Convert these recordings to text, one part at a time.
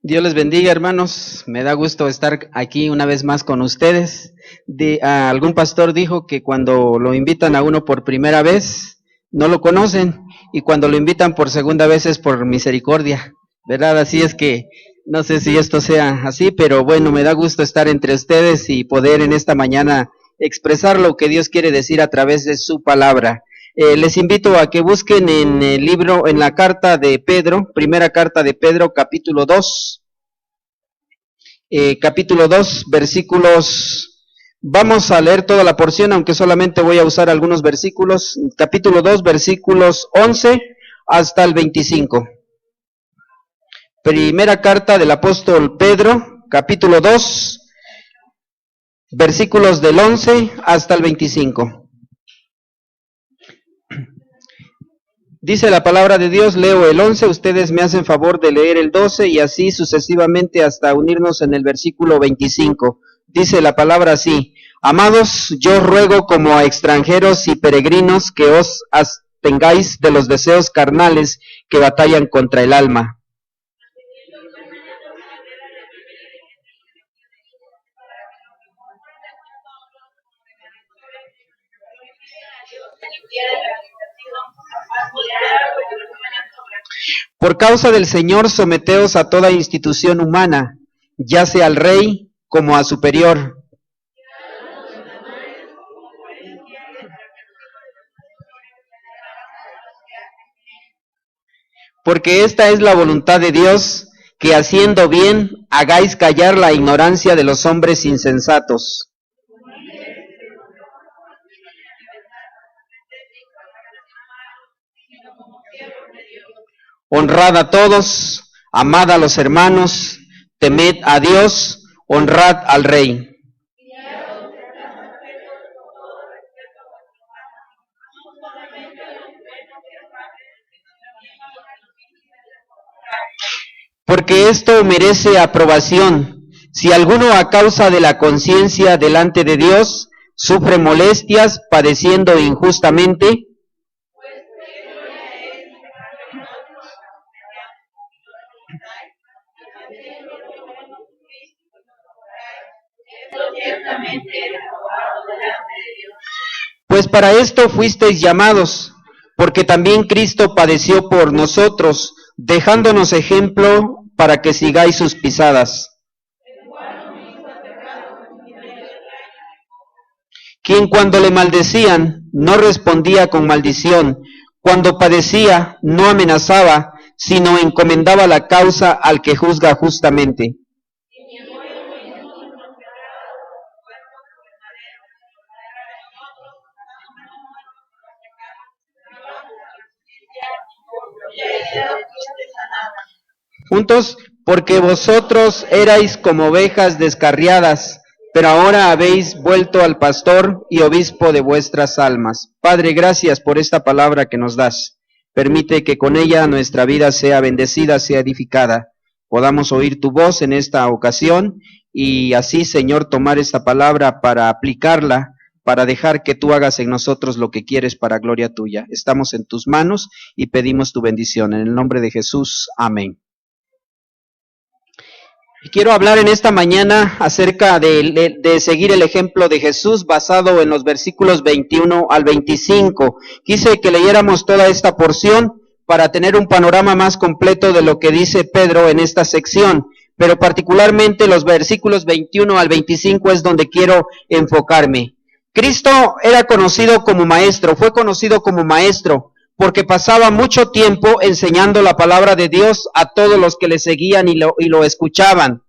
Dios les bendiga, hermanos. Me da gusto estar aquí una vez más con ustedes. Algún pastor dijo que cuando lo invitan a uno por primera vez, no lo conocen, y cuando lo invitan por segunda vez es por misericordia, ¿verdad? Así es que no sé si esto sea así, pero bueno, me da gusto estar entre ustedes y poder en esta mañana expresar lo que Dios quiere decir a través de su palabra. Les invito a que busquen en el libro, en la carta de Pedro, primera carta de Pedro, capítulo 2, versículos, vamos a leer toda la porción, aunque solamente voy a usar algunos versículos, capítulo 2, versículos 11 hasta el 25. Primera carta del apóstol Pedro, capítulo 2, versículos del 11 hasta el 25. Dice la palabra de Dios, leo el 11, ustedes me hacen favor de leer el 12 y así sucesivamente hasta unirnos en el versículo 25. Dice la palabra así: Amados, yo ruego como a extranjeros y peregrinos que os abstengáis de los deseos carnales que batallan contra el alma. Por causa del Señor, someteos a toda institución humana, ya sea al rey como a superior. Porque esta es la voluntad de Dios, que haciendo bien hagáis callar la ignorancia de los hombres insensatos. Honrad a todos, amad a los hermanos, temed a Dios, honrad al rey. Porque esto merece aprobación. Si alguno a causa de la conciencia delante de Dios sufre molestias padeciendo injustamente, pues para esto fuisteis llamados, porque también Cristo padeció por nosotros, dejándonos ejemplo para que sigáis sus pisadas. Quien cuando le maldecían no respondía con maldición, cuando padecía no amenazaba, sino encomendaba la causa al que juzga justamente. Juntos, porque vosotros erais como ovejas descarriadas, pero ahora habéis vuelto al pastor y obispo de vuestras almas. Padre, gracias por esta palabra que nos das. Permite que con ella nuestra vida sea bendecida, sea edificada. Podamos oír tu voz en esta ocasión y así, Señor, tomar esta palabra para aplicarla, para dejar que tú hagas en nosotros lo que quieres para gloria tuya. Estamos en tus manos y pedimos tu bendición. En el nombre de Jesús, amén. Quiero hablar en esta mañana acerca de seguir el ejemplo de Jesús basado en los versículos 21 al 25. Quise que leyéramos toda esta porción para tener un panorama más completo de lo que dice Pedro en esta sección, pero particularmente los versículos 21 al 25 es donde quiero enfocarme. Cristo era conocido como maestro, fue conocido como maestro, porque pasaba mucho tiempo enseñando la palabra de Dios a todos los que le seguían y lo escuchaban.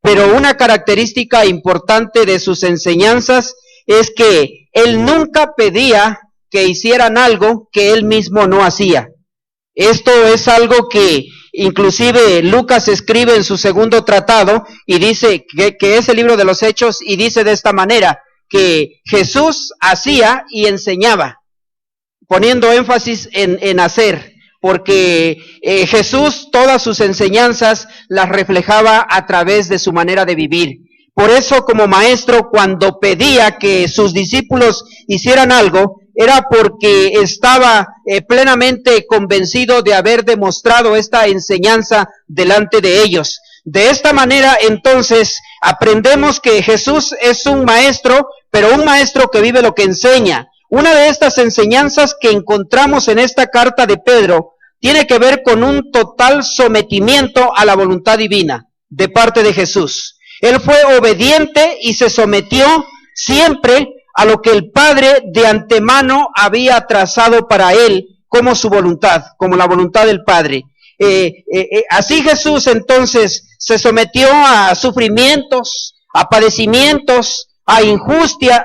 Pero una característica importante de sus enseñanzas es que él nunca pedía que hicieran algo que él mismo no hacía. Esto es algo que inclusive Lucas escribe en su segundo tratado y dice que es el libro de los Hechos, y dice de esta manera, que Jesús hacía y enseñaba, poniendo énfasis en hacer. porque Jesús todas sus enseñanzas las reflejaba a través de su manera de vivir. Por eso, como maestro, cuando pedía que sus discípulos hicieran algo, era porque estaba plenamente convencido de haber demostrado esta enseñanza delante de ellos. De esta manera, entonces, aprendemos que Jesús es un maestro, pero un maestro que vive lo que enseña. Una de estas enseñanzas que encontramos en esta carta de Pedro tiene que ver con un total sometimiento a la voluntad divina de parte de Jesús. Él fue obediente y se sometió siempre a lo que el Padre de antemano había trazado para él como su voluntad, como la voluntad del Padre. Así Jesús entonces se sometió a sufrimientos, a padecimientos, a injusticias,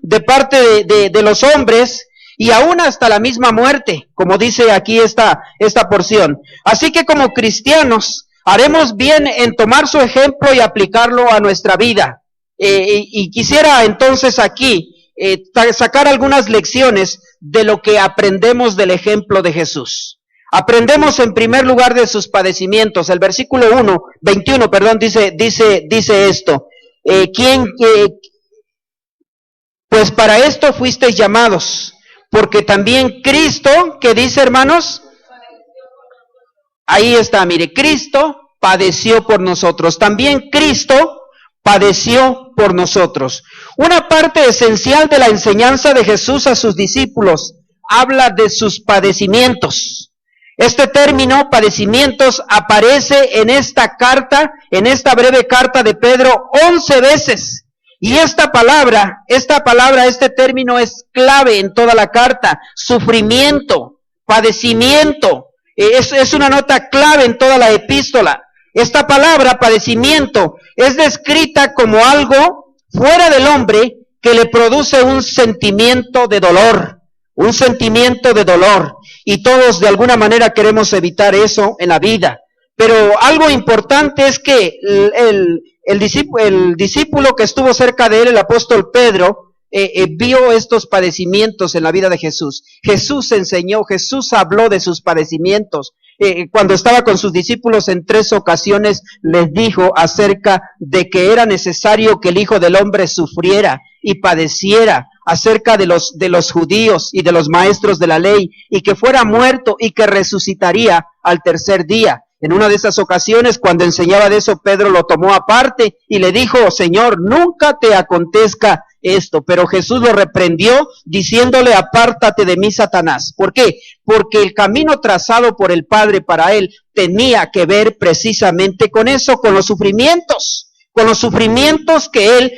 de parte de los hombres, y aún hasta la misma muerte, como dice aquí esta porción. Así que como cristianos haremos bien en tomar su ejemplo y aplicarlo a nuestra vida. Y quisiera entonces aquí sacar algunas lecciones de lo que aprendemos del ejemplo de Jesús. Aprendemos en primer lugar de sus padecimientos. El versículo 21, dice esto. Pues para esto fuisteis llamados, porque también Cristo, ¿qué dice, hermanos? Ahí está, mire, Cristo padeció por nosotros. También Cristo padeció por nosotros. Una parte esencial de la enseñanza de Jesús a sus discípulos habla de sus padecimientos. Este término, padecimientos, aparece en esta carta, en esta breve carta de Pedro, 11 veces. Y este término es clave en toda la carta. Sufrimiento, padecimiento, es una nota clave en toda la epístola. Esta palabra, padecimiento, es descrita como algo fuera del hombre que le produce un sentimiento de dolor. Y todos de alguna manera queremos evitar eso en la vida. Pero algo importante es que el discípulo que estuvo cerca de él, el apóstol Pedro, vio estos padecimientos en la vida de Jesús. Jesús enseñó, Jesús habló de sus padecimientos. Cuando estaba con sus discípulos en 3 ocasiones, les dijo acerca de que era necesario que el Hijo del Hombre sufriera y padeciera, acerca de los judíos y de los maestros de la ley, y que fuera muerto y que resucitaría al tercer día. En una de esas ocasiones, cuando enseñaba de eso, Pedro lo tomó aparte y le dijo: Señor, nunca te acontezca esto. Pero Jesús lo reprendió diciéndole: apártate de mí, Satanás. ¿Por qué? Porque el camino trazado por el Padre para él tenía que ver precisamente con eso, con los sufrimientos que él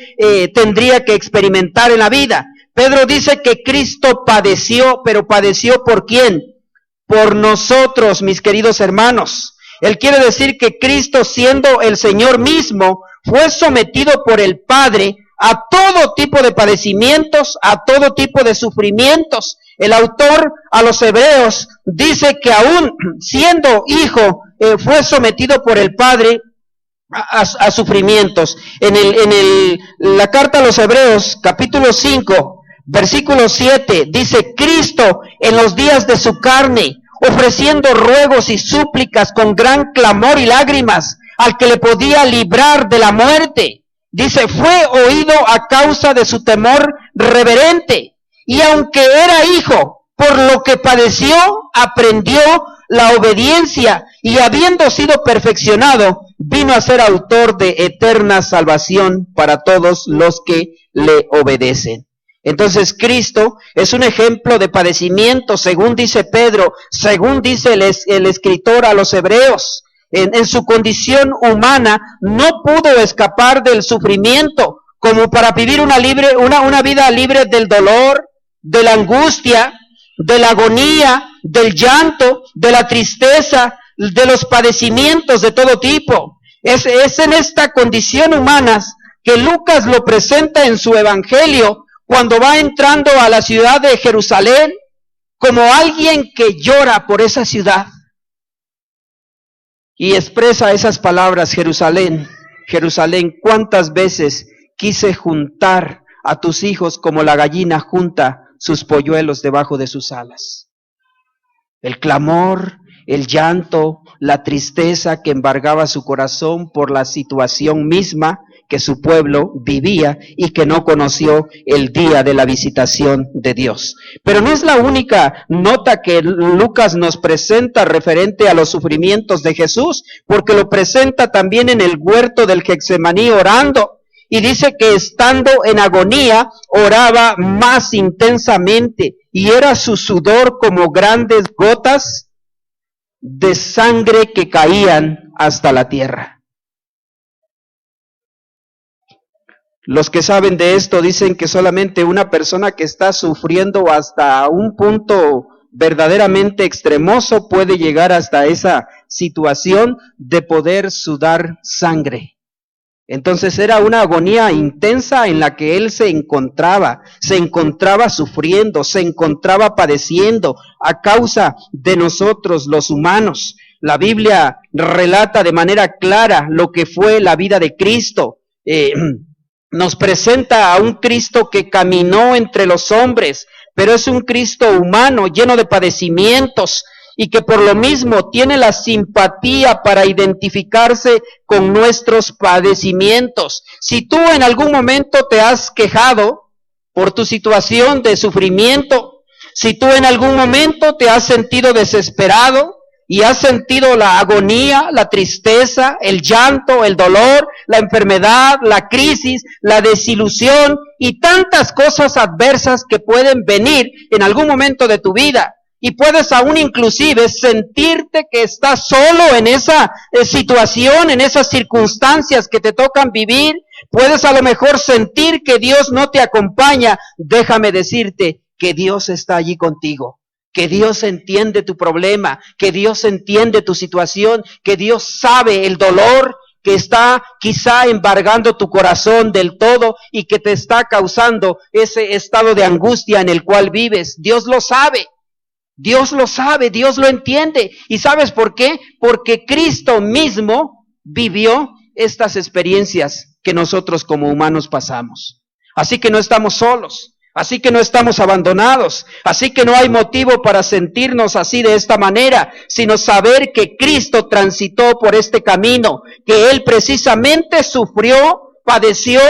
tendría que experimentar en la vida. Pedro dice que Cristo padeció, pero ¿padeció por quién? Por nosotros, mis queridos hermanos. Él quiere decir que Cristo, siendo el Señor mismo, fue sometido por el Padre a todo tipo de padecimientos, a todo tipo de sufrimientos. El autor a los Hebreos dice que aún siendo hijo, fue sometido por el Padre a sufrimientos. En la carta a los Hebreos, capítulo 5, versículo 7, dice: Cristo en los días de su carne, ofreciendo ruegos y súplicas con gran clamor y lágrimas al que le podía librar de la muerte, dice, fue oído a causa de su temor reverente, y aunque era hijo, por lo que padeció, aprendió la obediencia, y habiendo sido perfeccionado, vino a ser autor de eterna salvación para todos los que le obedecen. Entonces Cristo es un ejemplo de padecimiento, según dice Pedro, según dice el escritor a los Hebreos. En su condición humana no pudo escapar del sufrimiento, como para vivir una vida libre del dolor, de la angustia, de la agonía, del llanto, de la tristeza, de los padecimientos de todo tipo. Es en esta condición humana que Lucas lo presenta en su evangelio, cuando va entrando a la ciudad de Jerusalén, como alguien que llora por esa ciudad. Y expresa esas palabras: Jerusalén, Jerusalén, ¿cuántas veces quise juntar a tus hijos como la gallina junta sus polluelos debajo de sus alas. El clamor, el llanto, la tristeza que embargaba su corazón por la situación misma que su pueblo vivía y que no conoció el día de la visitación de Dios. Pero no es la única nota que Lucas nos presenta referente a los sufrimientos de Jesús, porque lo presenta también en el huerto del Getsemaní orando. Y dice que estando en agonía, oraba más intensamente, y era su sudor como grandes gotas de sangre que caían hasta la tierra. Los que saben de esto dicen que solamente una persona que está sufriendo hasta un punto verdaderamente extremoso puede llegar hasta esa situación de poder sudar sangre. Entonces era una agonía intensa en la que él se encontraba sufriendo, se encontraba padeciendo a causa de nosotros los humanos. La Biblia relata de manera clara lo que fue la vida de Cristo. Nos presenta a un Cristo que caminó entre los hombres, pero es un Cristo humano, lleno de padecimientos, y que por lo mismo tiene la simpatía para identificarse con nuestros padecimientos. Si tú en algún momento te has quejado por tu situación de sufrimiento, si tú en algún momento te has sentido desesperado y has sentido la agonía, la tristeza, el llanto, el dolor, la enfermedad, la crisis, la desilusión y tantas cosas adversas que pueden venir en algún momento de tu vida, y puedes aún inclusive sentirte que estás solo en esa situación, en esas circunstancias que te tocan vivir, puedes a lo mejor sentir que Dios no te acompaña. Déjame decirte que Dios está allí contigo, que Dios entiende tu problema, que Dios entiende tu situación, que Dios sabe el dolor que está quizá embargando tu corazón del todo y que te está causando ese estado de angustia en el cual vives. Dios lo sabe. Dios lo sabe, Dios lo entiende. ¿Y sabes por qué? Porque Cristo mismo vivió estas experiencias que nosotros como humanos pasamos. Así que no estamos solos, así que no estamos abandonados, así que no hay motivo para sentirnos así de esta manera, sino saber que Cristo transitó por este camino, que Él precisamente sufrió, padeció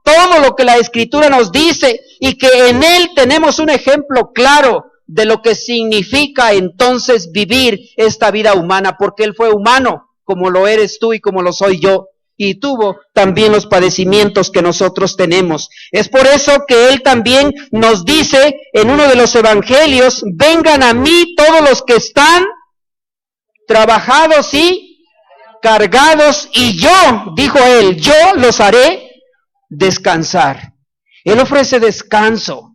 todo lo que la Escritura nos dice y que en Él tenemos un ejemplo claro de lo que significa entonces vivir esta vida humana, porque Él fue humano, como lo eres tú y como lo soy yo, y tuvo también los padecimientos que nosotros tenemos. Es por eso que Él también nos dice en uno de los evangelios: vengan a mí todos los que están trabajados y cargados, y yo, dijo Él, yo los haré descansar. Él ofrece descanso.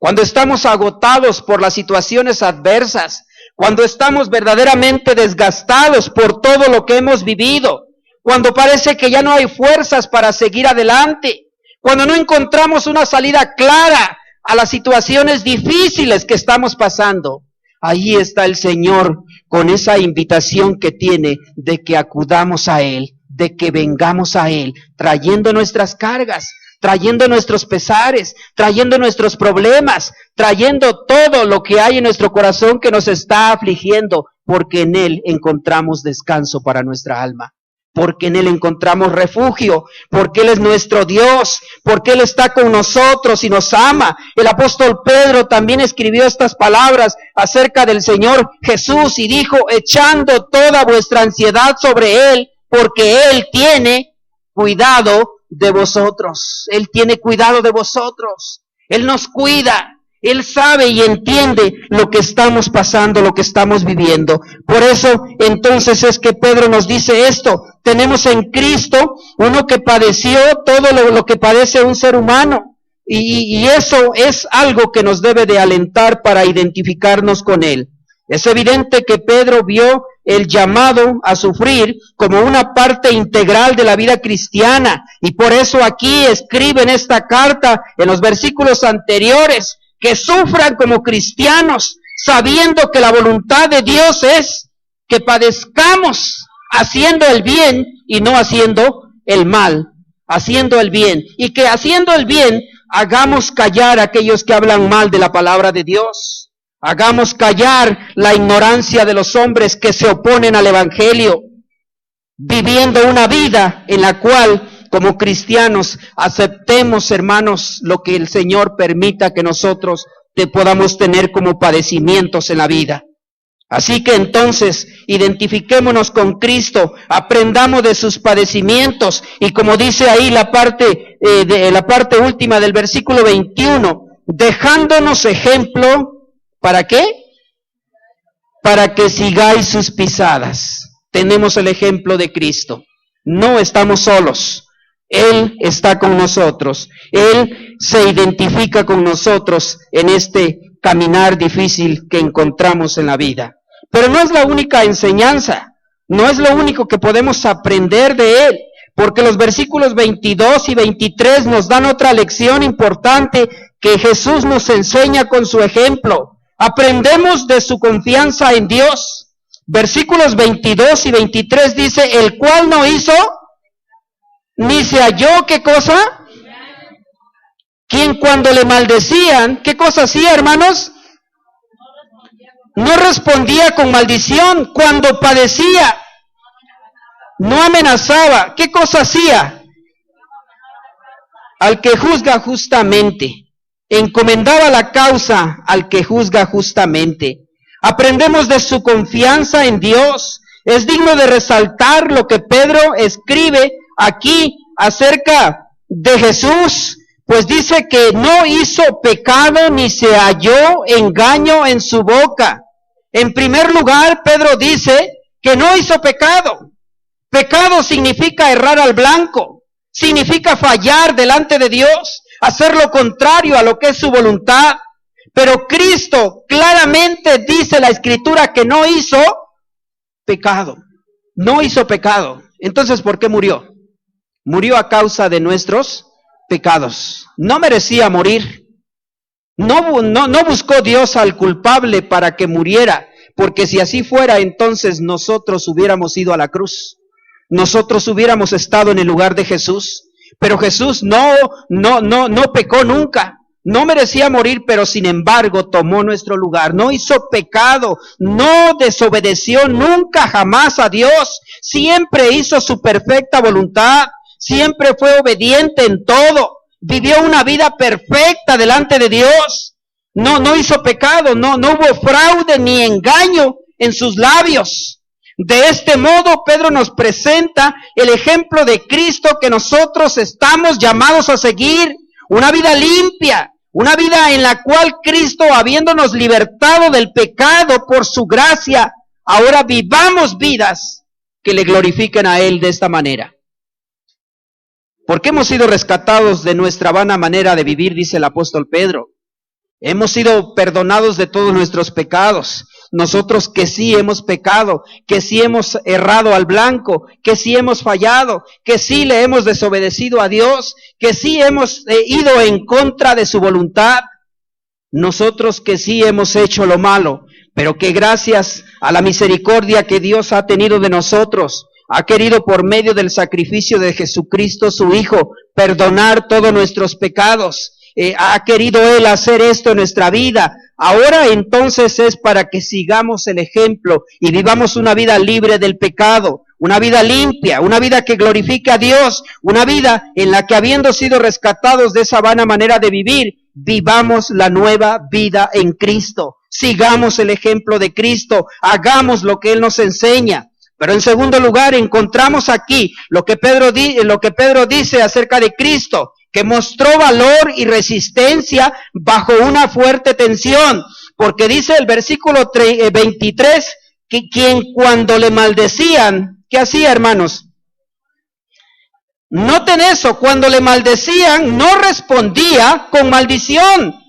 Cuando estamos agotados por las situaciones adversas, cuando estamos verdaderamente desgastados por todo lo que hemos vivido, cuando parece que ya no hay fuerzas para seguir adelante, cuando no encontramos una salida clara a las situaciones difíciles que estamos pasando, ahí está el Señor con esa invitación que tiene de que acudamos a Él, de que vengamos a Él, trayendo nuestras cargas, trayendo nuestros pesares, trayendo nuestros problemas, trayendo todo lo que hay en nuestro corazón que nos está afligiendo, porque en Él encontramos descanso para nuestra alma, porque en Él encontramos refugio, porque Él es nuestro Dios, porque Él está con nosotros y nos ama. El apóstol Pedro también escribió estas palabras acerca del Señor Jesús y dijo: echando toda vuestra ansiedad sobre Él, porque Él tiene cuidado de vosotros. Él tiene cuidado de vosotros. Él nos cuida. Él sabe y entiende lo que estamos pasando, lo que estamos viviendo. Por eso, entonces, es que Pedro nos dice esto. Tenemos en Cristo uno que padeció todo lo que padece un ser humano. Y eso es algo que nos debe de alentar para identificarnos con Él. Es evidente que Pedro vio el llamado a sufrir como una parte integral de la vida cristiana, y por eso aquí escribe en esta carta, en los versículos anteriores, que sufran como cristianos, sabiendo que la voluntad de Dios es que padezcamos haciendo el bien y no haciendo el mal, haciendo el bien, y que haciendo el bien hagamos callar a aquellos que hablan mal de la palabra de Dios. Hagamos callar la ignorancia de los hombres que se oponen al Evangelio, viviendo una vida en la cual, como cristianos, aceptemos, hermanos, lo que el Señor permita que nosotros podamos tener como padecimientos en la vida. Así que entonces, identifiquémonos con Cristo, aprendamos de sus padecimientos, y como dice ahí la parte última del versículo 21, dejándonos ejemplo, ¿para qué? Para que sigáis sus pisadas. Tenemos el ejemplo de Cristo. No estamos solos. Él está con nosotros. Él se identifica con nosotros en este caminar difícil que encontramos en la vida. Pero no es la única enseñanza, no es lo único que podemos aprender de Él, porque los versículos 22 y 23 nos dan otra lección importante que Jesús nos enseña con su ejemplo. Aprendemos de su confianza en Dios. Versículos 22 y 23 dice, el cual no hizo, ni se halló, ¿qué cosa? Quien cuando le maldecían, ¿qué cosa hacía, hermanos? No respondía con maldición. Cuando padecía, no amenazaba. ¿Qué cosa hacía? Al que juzga justamente. Encomendaba la causa al que juzga justamente. Aprendemos de su confianza en Dios. Es digno de resaltar lo que Pedro escribe aquí acerca de Jesús, pues dice que no hizo pecado ni se halló engaño en su boca. En primer lugar, Pedro dice que no hizo pecado. Pecado significa errar al blanco, significa fallar delante de Dios, hacer lo contrario a lo que es su voluntad. Pero Cristo claramente dice la Escritura que no hizo pecado. No hizo pecado. Entonces, ¿por qué murió? Murió a causa de nuestros pecados. No merecía morir. No buscó Dios al culpable para que muriera, porque si así fuera, entonces nosotros hubiéramos ido a la cruz. Nosotros hubiéramos estado en el lugar de Jesús. Pero Jesús no pecó nunca. No merecía morir, pero sin embargo tomó nuestro lugar. No hizo pecado, no desobedeció nunca jamás a Dios. Siempre hizo su perfecta voluntad. Siempre fue obediente en todo. Vivió una vida perfecta delante de Dios. No hizo pecado, no hubo fraude ni engaño en sus labios. De este modo, Pedro nos presenta el ejemplo de Cristo que nosotros estamos llamados a seguir. Una vida limpia, una vida en la cual Cristo, habiéndonos libertado del pecado por su gracia, ahora vivamos vidas que le glorifiquen a Él de esta manera. Porque hemos sido rescatados de nuestra vana manera de vivir, dice el apóstol Pedro. Hemos sido perdonados de todos nuestros pecados. Nosotros que sí hemos pecado, que sí hemos errado al blanco, que sí hemos fallado, que sí le hemos desobedecido a Dios, que sí hemos ido en contra de su voluntad. Nosotros que sí hemos hecho lo malo, pero que gracias a la misericordia que Dios ha tenido de nosotros, ha querido por medio del sacrificio de Jesucristo su Hijo perdonar todos nuestros pecados. Ha querido Él hacer esto en nuestra vida. Ahora entonces es para que sigamos el ejemplo y vivamos una vida libre del pecado, una vida limpia, una vida que glorifique a Dios, una vida en la que, habiendo sido rescatados de esa vana manera de vivir, vivamos la nueva vida en Cristo. Sigamos el ejemplo de Cristo, hagamos lo que Él nos enseña. Pero en segundo lugar encontramos aquí lo que Pedro dice acerca de Cristo, que mostró valor y resistencia bajo una fuerte tensión, porque dice el versículo 23, que quien cuando le maldecían, ¿qué hacía, hermanos? Noten eso, cuando le maldecían no respondía con maldición,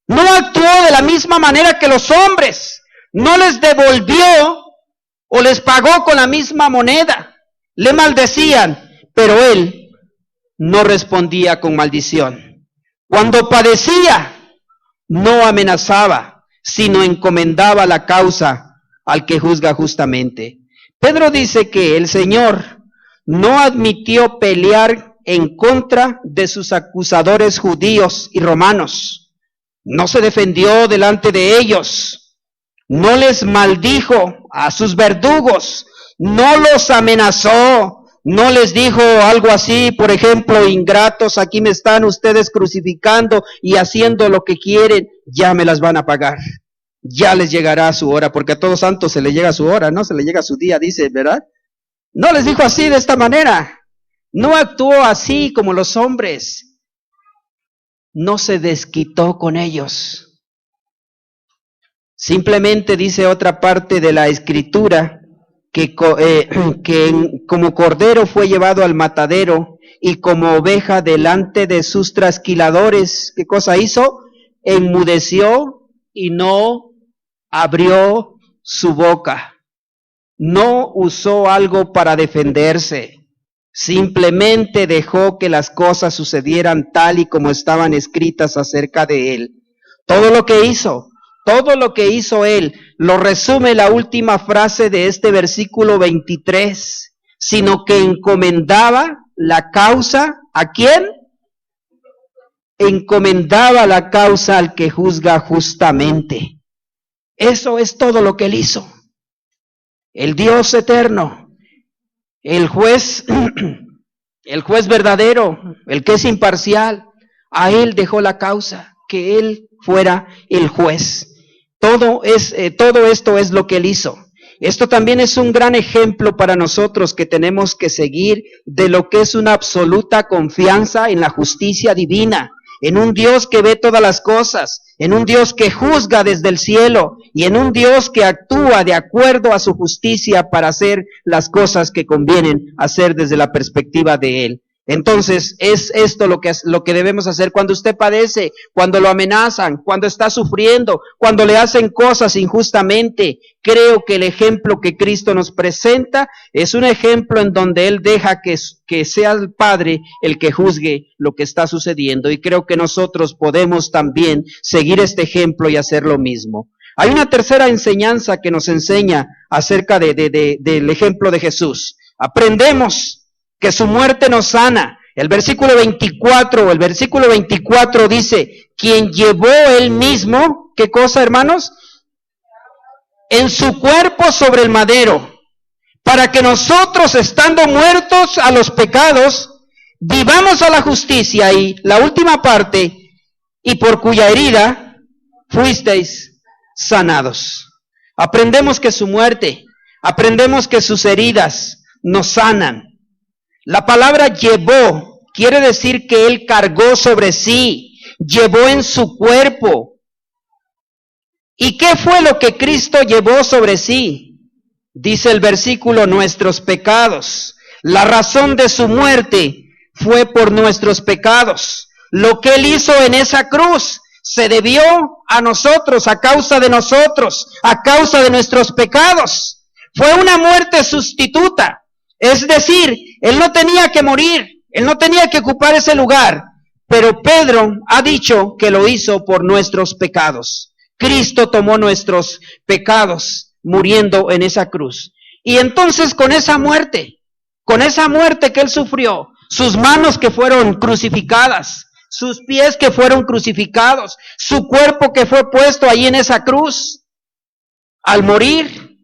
no actuó de la misma manera que los hombres, no les devolvió o les pagó con la misma moneda. Le maldecían, pero él no respondía con maldición. Cuando padecía, no amenazaba, sino encomendaba la causa al que juzga justamente. Pedro dice que el Señor no admitió pelear en contra de sus acusadores judíos y romanos. No se defendió delante de ellos, no les maldijo a sus verdugos, no los amenazó, no les dijo algo así, por ejemplo, ingratos, aquí me están ustedes crucificando y haciendo lo que quieren, ya me las van a pagar, ya les llegará su hora, porque a todos santos se le llega su hora, ¿no? Se le llega su día, dice, ¿verdad? No les dijo así de esta manera, no actuó así como los hombres, no se desquitó con ellos. Simplemente dice otra parte de la escritura, que como cordero fue llevado al matadero y como oveja delante de sus trasquiladores, ¿qué cosa hizo? Enmudeció y no abrió su boca. No usó algo para defenderse. Simplemente dejó que las cosas sucedieran tal y como estaban escritas acerca de él. Todo lo que hizo él, lo resume la última frase de este versículo 23, sino que encomendaba la causa, ¿a quién? Encomendaba la causa al que juzga justamente. Eso es todo lo que él hizo. El Dios eterno, el juez verdadero, el que es imparcial, a él dejó la causa, que él fuera el juez. Todo esto es lo que él hizo. Esto también es un gran ejemplo para nosotros que tenemos que seguir de lo que es una absoluta confianza en la justicia divina, en un Dios que ve todas las cosas, en un Dios que juzga desde el cielo y en un Dios que actúa de acuerdo a su justicia para hacer las cosas que convienen hacer desde la perspectiva de él. Entonces, es esto lo que debemos hacer cuando usted padece, cuando lo amenazan, cuando está sufriendo, cuando le hacen cosas injustamente. Creo que el ejemplo que Cristo nos presenta es un ejemplo en donde Él deja que sea el Padre el que juzgue lo que está sucediendo. Y creo que nosotros podemos también seguir este ejemplo y hacer lo mismo. Hay una tercera enseñanza que nos enseña acerca del ejemplo de Jesús. Aprendemos que su muerte nos sana. El versículo 24 dice, quien llevó él mismo, ¿qué cosa, hermanos? En su cuerpo sobre el madero, para que nosotros, estando muertos a los pecados, vivamos a la justicia. Y la última parte, y por cuya herida fuisteis sanados. Aprendemos que su muerte, aprendemos que sus heridas nos sanan. La palabra llevó quiere decir que él cargó sobre sí, llevó en su cuerpo. ¿Y qué fue lo que Cristo llevó sobre sí? Dice el versículo, nuestros pecados. La razón de su muerte fue por nuestros pecados. Lo que él hizo en esa cruz se debió a nosotros, a causa de nosotros, a causa de nuestros pecados. Fue una muerte sustituta. Es decir, él no tenía que morir, él no tenía que ocupar ese lugar, pero Pedro ha dicho que lo hizo por nuestros pecados. Cristo tomó nuestros pecados muriendo en esa cruz. Y entonces con esa muerte que él sufrió, sus manos que fueron crucificadas, sus pies que fueron crucificados, su cuerpo que fue puesto ahí en esa cruz, al morir,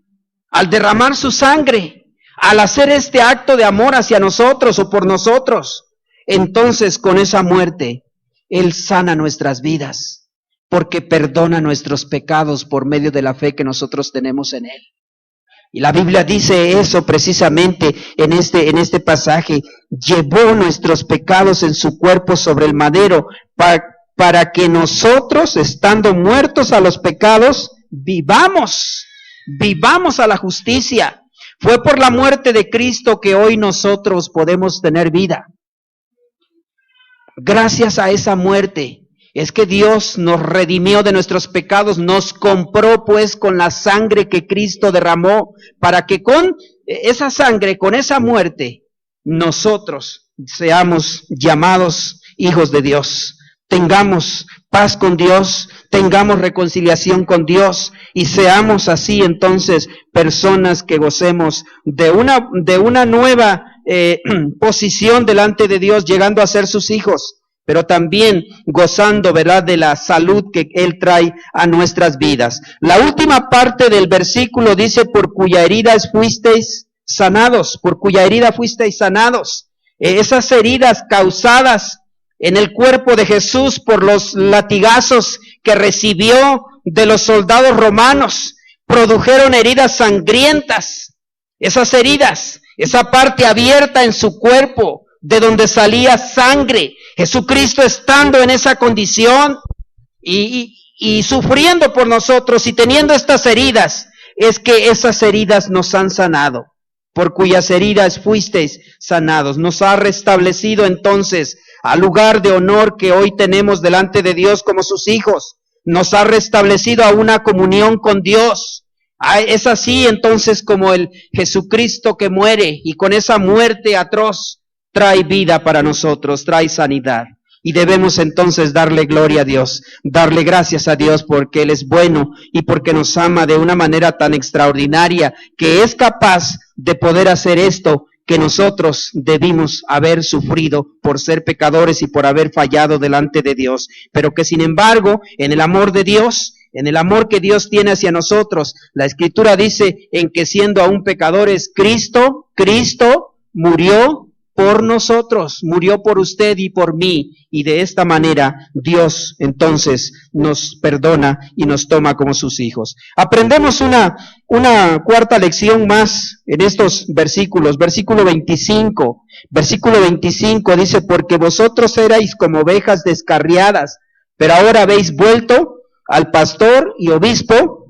al derramar su sangre, al hacer este acto de amor hacia nosotros o por nosotros, entonces con esa muerte, Él sana nuestras vidas, porque perdona nuestros pecados por medio de la fe que nosotros tenemos en Él. Y la Biblia dice eso precisamente en este pasaje, llevó nuestros pecados en su cuerpo sobre el madero, para que nosotros, estando muertos a los pecados, vivamos a la justicia. Fue por la muerte de Cristo que hoy nosotros podemos tener vida. Gracias a esa muerte es que Dios nos redimió de nuestros pecados, nos compró pues con la sangre que Cristo derramó, para que con esa sangre, con esa muerte, nosotros seamos llamados hijos de Dios. Tengamos paz con Dios, tengamos reconciliación con Dios y seamos así entonces personas que gocemos de una nueva posición delante de Dios, llegando a ser sus hijos, pero también gozando, ¿verdad?, de la salud que Él trae a nuestras vidas. La última parte del versículo dice, por cuya herida fuisteis sanados, por cuya herida fuisteis sanados. Esas heridas causadas en el cuerpo de Jesús por los latigazos que recibió de los soldados romanos, produjeron heridas sangrientas. Esas heridas, esa parte abierta en su cuerpo, de donde salía sangre, Jesucristo estando en esa condición y sufriendo por nosotros y teniendo estas heridas, es que esas heridas nos han sanado, por cuyas heridas fuisteis sanados. Nos ha restablecido entonces al lugar de honor que hoy tenemos delante de Dios como sus hijos. Nos ha restablecido a una comunión con Dios. Es así entonces como el Jesucristo que muere y con esa muerte atroz trae vida para nosotros, trae sanidad. Y debemos entonces darle gloria a Dios, darle gracias a Dios porque Él es bueno y porque nos ama de una manera tan extraordinaria que es capaz de poder hacer esto que nosotros debimos haber sufrido por ser pecadores y por haber fallado delante de Dios, pero que sin embargo, en el amor de Dios, en el amor que Dios tiene hacia nosotros, la Escritura dice en que siendo aún pecadores, Cristo murió por nosotros, murió por usted y por mí, y de esta manera Dios entonces nos perdona y nos toma como sus hijos. Aprendemos una cuarta lección más en estos versículos. Versículo 25 dice, porque vosotros erais como ovejas descarriadas, pero ahora habéis vuelto al pastor y obispo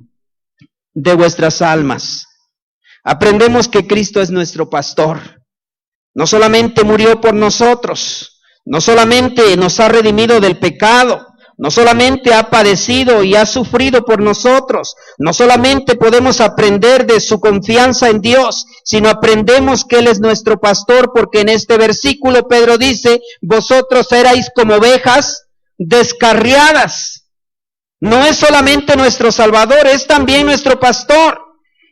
de vuestras almas. Aprendemos que Cristo es nuestro pastor. No solamente murió por nosotros, no solamente nos ha redimido del pecado, no solamente ha padecido y ha sufrido por nosotros, no solamente podemos aprender de su confianza en Dios, sino aprendemos que Él es nuestro pastor, porque en este versículo Pedro dice, vosotros erais como ovejas descarriadas. No es solamente nuestro Salvador, es también nuestro pastor.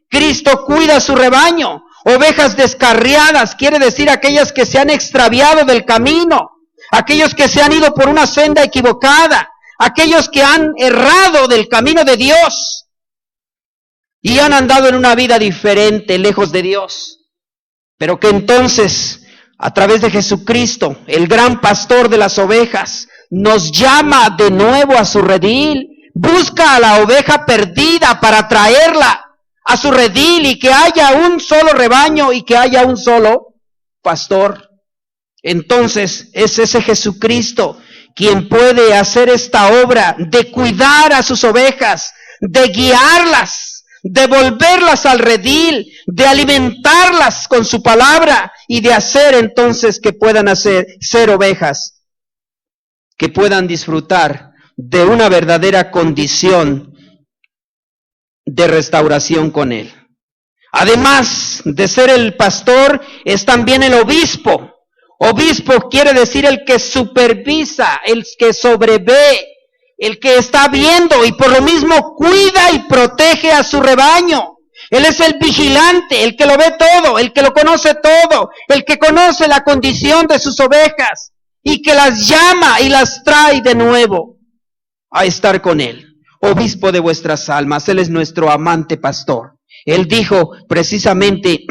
Cristo cuida su rebaño. Ovejas descarriadas quiere decir aquellas que se han extraviado del camino, aquellos que se han ido por una senda equivocada, aquellos que han errado del camino de Dios y han andado en una vida diferente, lejos de Dios. Pero que entonces, a través de Jesucristo, el gran pastor de las ovejas, nos llama de nuevo a su redil, busca a la oveja perdida para traerla a su redil y que haya un solo rebaño y que haya un solo pastor. Entonces es ese Jesucristo quien puede hacer esta obra de cuidar a sus ovejas, de guiarlas, de volverlas al redil, de alimentarlas con su palabra y de hacer entonces que puedan ser ovejas, que puedan disfrutar de una verdadera condición de restauración con Él. Además de ser el pastor, es también el obispo. Obispo quiere decir el que supervisa, el que sobrevé, el que está viendo y por lo mismo cuida y protege a su rebaño. Él es el vigilante, el que lo ve todo, el que lo conoce todo, el que conoce la condición de sus ovejas y que las llama y las trae de nuevo a estar con Él. Obispo de vuestras almas, Él es nuestro amante pastor. Él dijo precisamente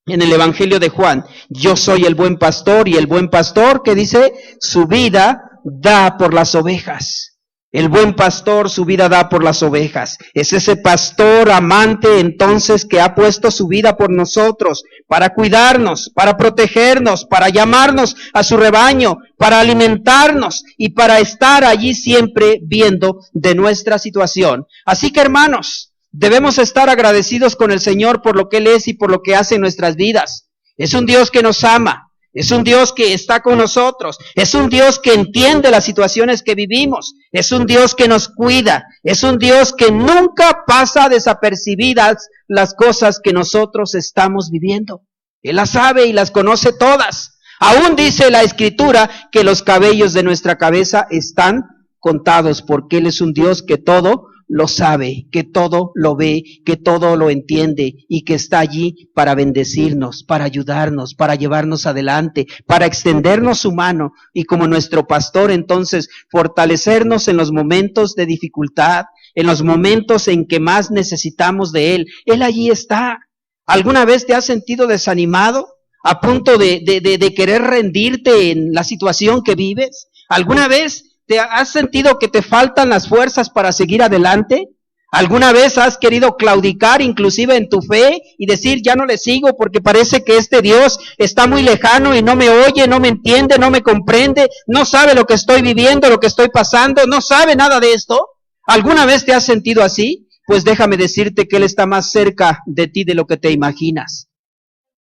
en el Evangelio de Juan, yo soy el buen pastor, y el buen pastor, que dice, su vida da por las ovejas. El buen pastor su vida da por las ovejas. Es ese pastor amante entonces que ha puesto su vida por nosotros, para cuidarnos, para protegernos, para llamarnos a su rebaño, para alimentarnos y para estar allí siempre viendo de nuestra situación. Así que hermanos, debemos estar agradecidos con el Señor por lo que Él es y por lo que hace en nuestras vidas. Es un Dios que nos ama. Es un Dios que está con nosotros, es un Dios que entiende las situaciones que vivimos, es un Dios que nos cuida, es un Dios que nunca pasa desapercibidas las cosas que nosotros estamos viviendo. Él las sabe y las conoce todas. Aún dice la Escritura que los cabellos de nuestra cabeza están contados, porque Él es un Dios que todo lo sabe, que todo lo ve, que todo lo entiende y que está allí para bendecirnos, para ayudarnos, para llevarnos adelante, para extendernos su mano y como nuestro pastor entonces fortalecernos en los momentos de dificultad, en los momentos en que más necesitamos de Él. Él allí está. ¿Alguna vez te has sentido desanimado? ¿A punto de querer rendirte en la situación que vives? ¿Alguna vez te has sentido que te faltan las fuerzas para seguir adelante? ¿Alguna vez has querido claudicar inclusive en tu fe y decir, ya no le sigo porque parece que este Dios está muy lejano y no me oye, no me entiende, no me comprende, no sabe lo que estoy viviendo, lo que estoy pasando, no sabe nada de esto? ¿Alguna vez te has sentido así? Pues déjame decirte que Él está más cerca de ti de lo que te imaginas.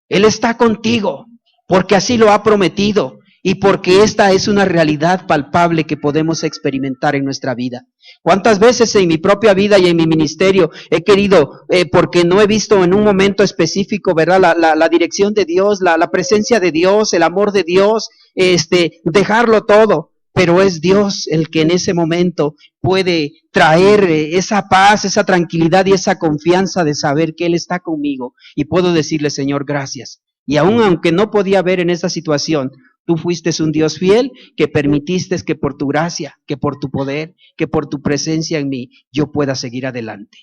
Él está contigo, porque así lo ha prometido y porque esta es una realidad palpable que podemos experimentar en nuestra vida. ¿Cuántas veces en mi propia vida y en mi ministerio he querido, porque no he visto en un momento específico, ¿verdad? La dirección de Dios, la presencia de Dios, el amor de Dios, dejarlo todo. Pero es Dios el que en ese momento puede traer esa paz, esa tranquilidad y esa confianza de saber que Él está conmigo. Y puedo decirle, Señor, gracias. Y aun aunque no podía ver en esa situación, tú fuiste un Dios fiel que permitiste que por tu gracia, que por tu poder, que por tu presencia en mí, yo pueda seguir adelante.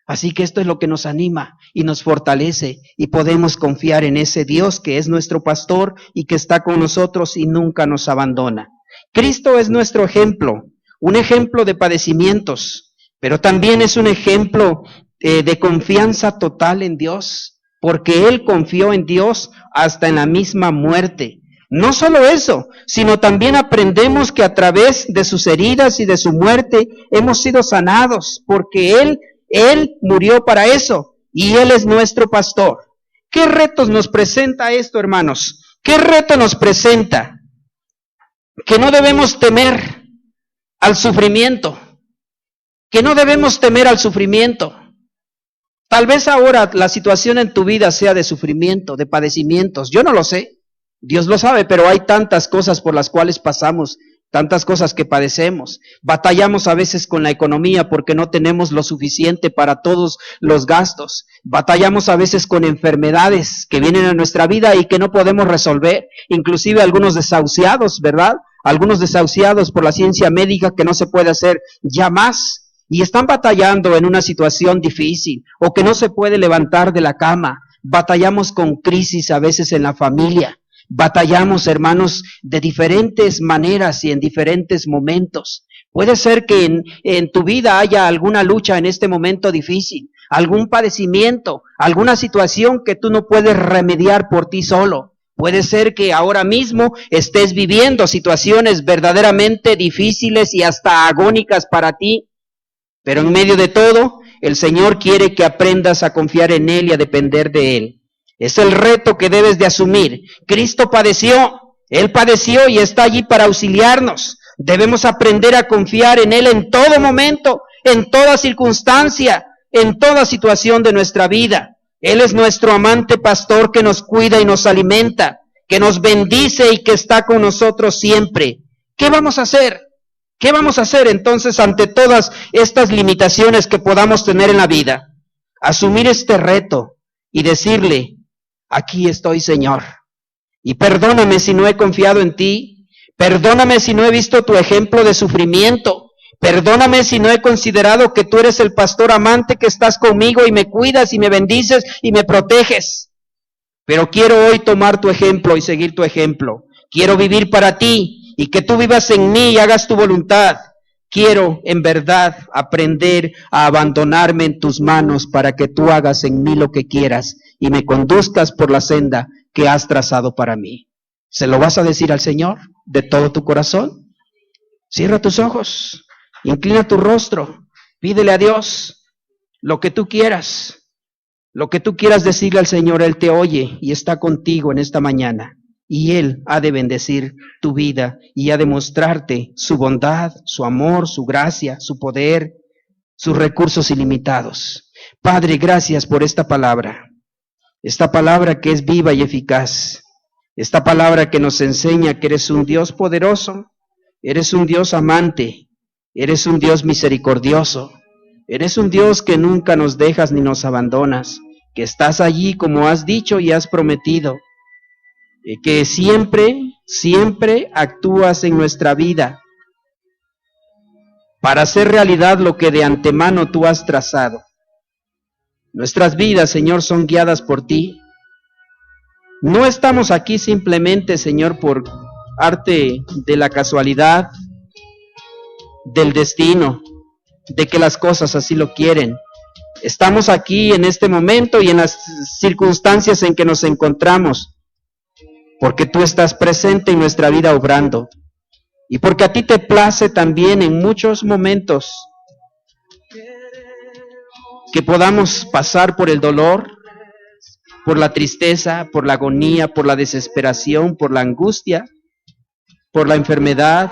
Así que esto es lo que nos anima y nos fortalece y podemos confiar en ese Dios que es nuestro pastor y que está con nosotros y nunca nos abandona. Cristo es nuestro ejemplo, un ejemplo de padecimientos, pero también es un ejemplo de confianza total en Dios, porque Él confió en Dios hasta en la misma muerte. No solo eso, sino también aprendemos que a través de sus heridas y de su muerte hemos sido sanados, porque Él murió para eso y Él es nuestro pastor. ¿Qué retos nos presenta esto, hermanos? ¿Qué reto nos presenta? Que no debemos temer al sufrimiento, que no debemos temer al sufrimiento. Tal vez ahora la situación en tu vida sea de sufrimiento, de padecimientos, yo no lo sé, Dios lo sabe, pero hay tantas cosas por las cuales pasamos, tantas cosas que padecemos. Batallamos a veces con la economía porque no tenemos lo suficiente para todos los gastos. Batallamos a veces con enfermedades que vienen a nuestra vida y que no podemos resolver. Inclusive algunos desahuciados, ¿verdad? Algunos desahuciados por la ciencia médica que no se puede hacer ya más. Y están batallando en una situación difícil o que no se puede levantar de la cama. Batallamos con crisis a veces en la familia. Batallamos, hermanos, de diferentes maneras y en diferentes momentos. Puede ser que en tu vida haya alguna lucha en este momento difícil, algún padecimiento, alguna situación que tú no puedes remediar por ti solo. Puede ser que ahora mismo estés viviendo situaciones verdaderamente difíciles y hasta agónicas para ti, pero en medio de todo, el Señor quiere que aprendas a confiar en Él y a depender de Él. Es el reto que debes de asumir. Cristo padeció, Él padeció y está allí para auxiliarnos. Debemos aprender a confiar en Él en todo momento, en toda circunstancia, en toda situación de nuestra vida. Él es nuestro amante pastor que nos cuida y nos alimenta, que nos bendice y que está con nosotros siempre. ¿Qué vamos a hacer? ¿Qué vamos a hacer entonces ante todas estas limitaciones que podamos tener en la vida? Asumir este reto y decirle, aquí estoy, Señor, y perdóname si no he confiado en ti, perdóname si no he visto tu ejemplo de sufrimiento, perdóname si no he considerado que tú eres el pastor amante que estás conmigo y me cuidas y me bendices y me proteges. Pero quiero hoy tomar tu ejemplo y seguir tu ejemplo. Quiero vivir para ti y que tú vivas en mí y hagas tu voluntad. Quiero en verdad aprender a abandonarme en tus manos para que tú hagas en mí lo que quieras y me conduzcas por la senda que has trazado para mí. ¿Se lo vas a decir al Señor de todo tu corazón? Cierra tus ojos, inclina tu rostro, pídele a Dios lo que tú quieras decirle al Señor. Él te oye y está contigo en esta mañana. Y Él ha de bendecir tu vida y ha de mostrarte su bondad, su amor, su gracia, su poder, sus recursos ilimitados. Padre, gracias por esta palabra que es viva y eficaz, esta palabra que nos enseña que eres un Dios poderoso, eres un Dios amante, eres un Dios misericordioso, Eres un Dios que nunca nos dejas ni nos abandonas, que estás allí como has dicho y has prometido, que siempre actúas en nuestra vida para hacer realidad lo que de antemano tú has trazado. Nuestras vidas, Señor, son guiadas por ti. No estamos aquí simplemente, Señor, por arte de la casualidad, del destino, de que las cosas así lo quieren. Estamos aquí en este momento y en las circunstancias en que nos encontramos, porque tú estás presente en nuestra vida obrando, y porque a ti te place también en muchos momentos que podamos pasar por el dolor, por la tristeza, por la agonía, por la desesperación, por la angustia, por la enfermedad,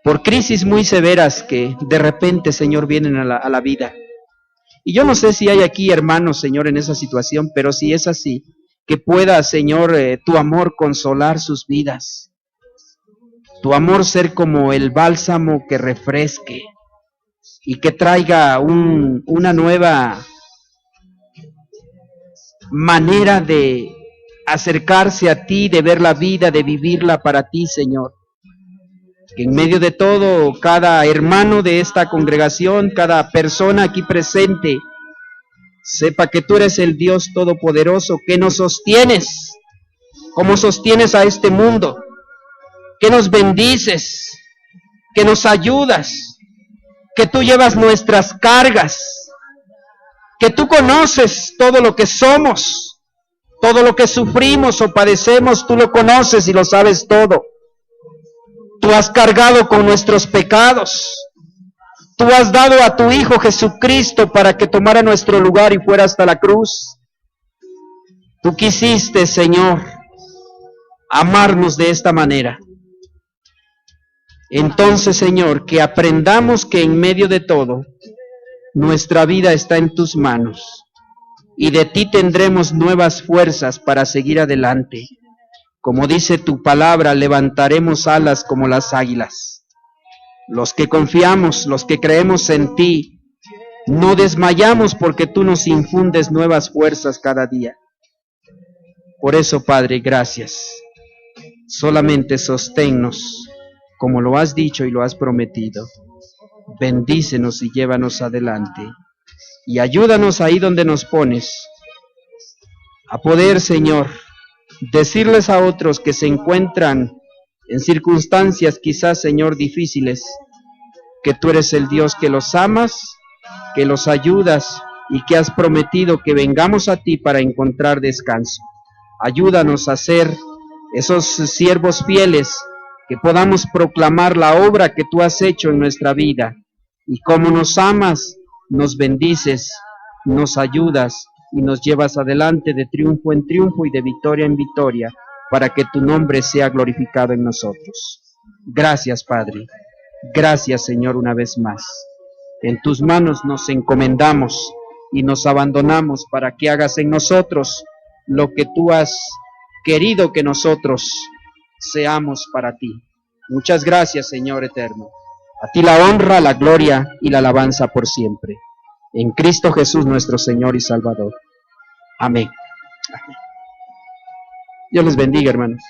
por crisis muy severas que de repente, Señor, vienen a la vida. Y yo no sé si hay aquí hermanos, Señor, en esa situación, pero si es así, que pueda, Señor, tu amor consolar sus vidas, tu amor ser como el bálsamo que refresque y que traiga una nueva manera de acercarse a ti, de ver la vida, de vivirla para ti, Señor. Que en medio de todo, cada hermano de esta congregación, cada persona aquí presente, sepa que tú eres el Dios Todopoderoso, que nos sostienes, como sostienes a este mundo, que nos bendices, que nos ayudas, que tú llevas nuestras cargas, que tú conoces todo lo que somos, todo lo que sufrimos o padecemos, tú lo conoces y lo sabes todo. Tú has cargado con nuestros pecados. Tú has dado a tu Hijo Jesucristo para que tomara nuestro lugar y fuera hasta la cruz. Tú quisiste, Señor, amarnos de esta manera. Entonces, Señor, que aprendamos que en medio de todo, nuestra vida está en tus manos y de ti tendremos nuevas fuerzas para seguir adelante. Como dice tu palabra, levantaremos alas como las águilas. Los que confiamos, los que creemos en ti, no desmayamos porque tú nos infundes nuevas fuerzas cada día. Por eso, Padre, gracias. Solamente sosténnos, como lo has dicho y lo has prometido. Bendícenos y llévanos adelante. Y ayúdanos ahí donde nos pones, a poder, Señor, decirles a otros que se encuentran en circunstancias quizás, Señor, difíciles, que tú eres el Dios que los amas, que los ayudas y que has prometido que vengamos a ti para encontrar descanso. Ayúdanos a ser esos siervos fieles, que podamos proclamar la obra que tú has hecho en nuestra vida. Y como nos amas, nos bendices, nos ayudas y nos llevas adelante de triunfo en triunfo y de victoria en victoria, para que tu nombre sea glorificado en nosotros. Gracias, Padre. Gracias, Señor, una vez más. En tus manos nos encomendamos y nos abandonamos para que hagas en nosotros lo que tú has querido que nosotros seamos para ti. Muchas gracias, Señor eterno. A ti la honra, la gloria y la alabanza por siempre. En Cristo Jesús, nuestro Señor y Salvador. Amén. Dios les bendiga, hermanos.